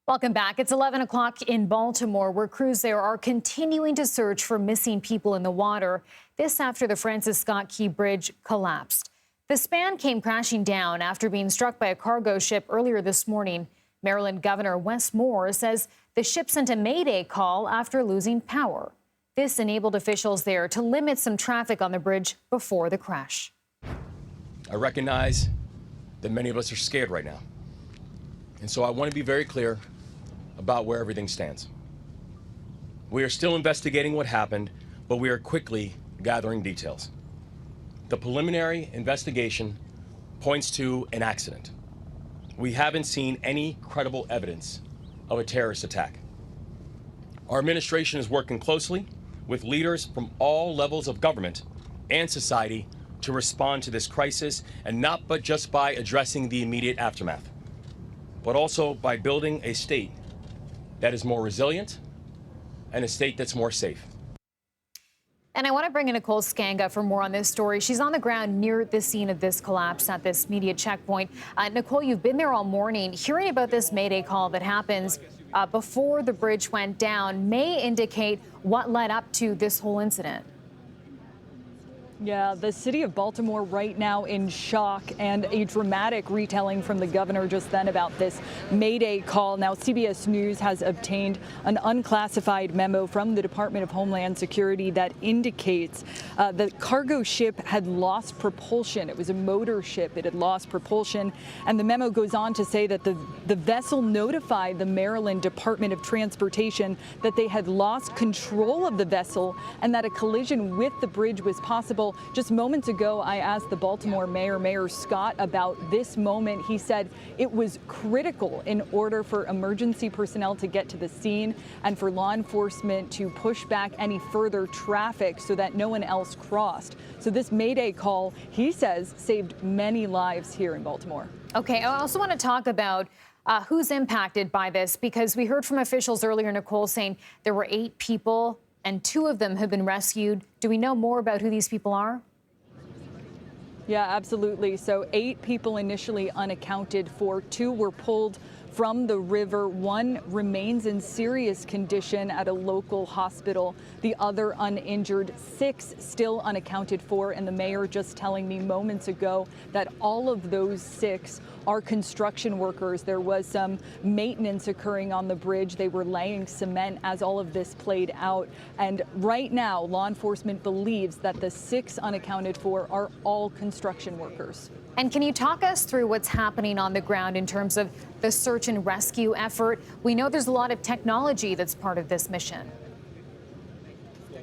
Welcome back. It's 11 o'clock in Baltimore, where crews there are continuing to search for missing people in the water. This after the Francis Scott Key Bridge collapsed. The span came crashing down after being struck by a cargo ship earlier this morning. Maryland Governor Wes Moore says the ship sent a Mayday call after losing power. This enabled officials there to limit some traffic on the bridge before the crash. I recognize that many of us are scared right now. And so I want to be very clear about where everything stands. We are still investigating what happened, but we are quickly gathering details. The preliminary investigation points to an accident. We haven't seen any credible evidence of a terrorist attack. Our administration is working closely with leaders from all levels of government and society to respond to this crisis, and not but just by addressing the immediate aftermath, but also by building a state that is more resilient and a state that's more safe. And I want to bring in Nicole Sganga for more on this story. She's on the ground near the scene of this collapse at this media checkpoint. Nicole, you've been there all morning. Hearing about this Mayday call that happens before the bridge went down may indicate what led up to this whole incident. Yeah, the city of Baltimore right now in shock, and a dramatic retelling from the governor just then about this Mayday call. Now, CBS News has obtained an unclassified memo from the Department of Homeland Security that indicates the cargo ship had lost propulsion. It was a motor ship. It had lost propulsion. And the memo goes on to say that the vessel notified the Maryland Department of Transportation that they had lost control of the vessel and that a collision with the bridge was possible. Just moments ago, I asked the Baltimore mayor, Mayor Scott, about this moment. He said it was critical in order for emergency personnel to get to the scene and for law enforcement to push back any further traffic so that no one else crossed. So this Mayday call, he says, saved many lives here in Baltimore. Okay, I also want to talk about who's impacted by this, because we heard from officials earlier, Nicole, saying there were 8 people and 2 of them have been rescued. Do we know more about who these people are? Yeah, absolutely. So 8 people initially unaccounted for. 2 were pulled from the river. 1 remains in serious condition at a local hospital. The other uninjured. 6 still unaccounted for. And the mayor just telling me moments ago that all of those 6 are construction workers. There was some maintenance occurring on the bridge. They were laying cement as all of this played out. And right now, law enforcement believes that the 6 unaccounted for are all construction workers. And can you talk us through what's happening on the ground in terms of the search and rescue effort? We know there's a lot of technology that's part of this mission.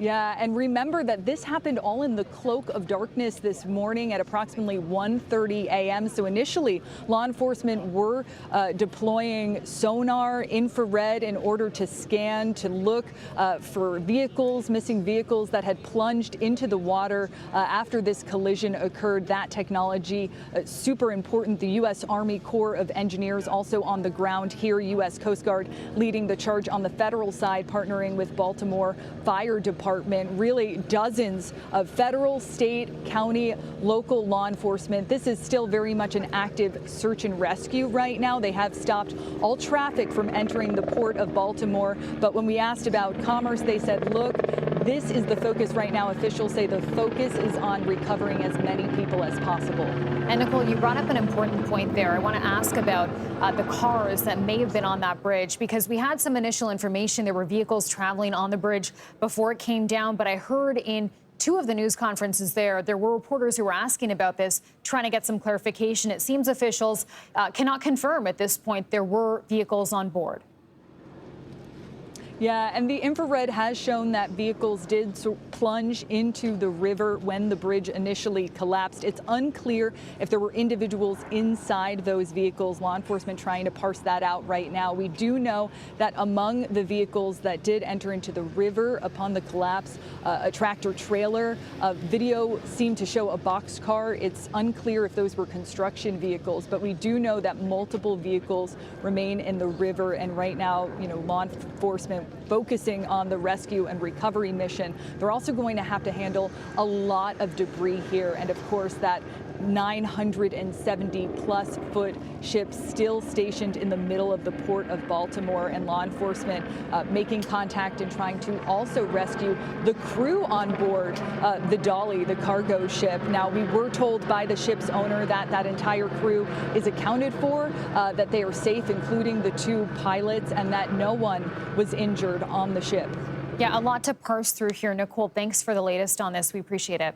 Yeah, and remember that this happened all in the cloak of darkness this morning at approximately 1:30 a.m. So initially, law enforcement were deploying sonar, infrared, in order to scan, to look for vehicles, missing vehicles that had plunged into the water after this collision occurred. That technology, super important. The U.S. Army Corps of Engineers also on the ground here, U.S. Coast Guard leading the charge on the federal side, partnering with Baltimore Fire Department. Really dozens of federal, state, county, local law enforcement. This is still very much an active search and rescue right now. They have stopped all traffic from entering the port of Baltimore. But when we asked about commerce, they said, look, this is the focus right now. Officials say the focus is on recovering as many people as possible. And Nicole, you brought up an important point there. I want to ask about the cars that may have been on that bridge, because we had some initial information. There were vehicles traveling on the bridge before it came down. But I heard in 2 of the news conferences there were reporters who were asking about this, trying to get some clarification. It seems officials cannot confirm at this point there were vehicles on board. Yeah, and the infrared has shown that vehicles did plunge into the river when the bridge initially collapsed. It's unclear if there were individuals inside those vehicles. Law enforcement trying to parse that out right now. We do know that among the vehicles that did enter into the river upon the collapse, a tractor trailer, video seemed to show a boxcar. It's unclear if those were construction vehicles, but we do know that multiple vehicles remain in the river. And right now, law enforcement focusing on the rescue and recovery mission. They're also going to have to handle a lot of debris here. And of course, that 970-plus foot ship still stationed in the middle of the port of Baltimore, and law enforcement making contact and trying to also rescue the crew on board the Dolly, the cargo ship. Now, we were told by the ship's owner that that entire crew is accounted for, that they are safe, including the 2 pilots, and that no one was injured on the ship. Yeah, a lot to parse through here. Nicole, thanks for the latest on this. We appreciate it.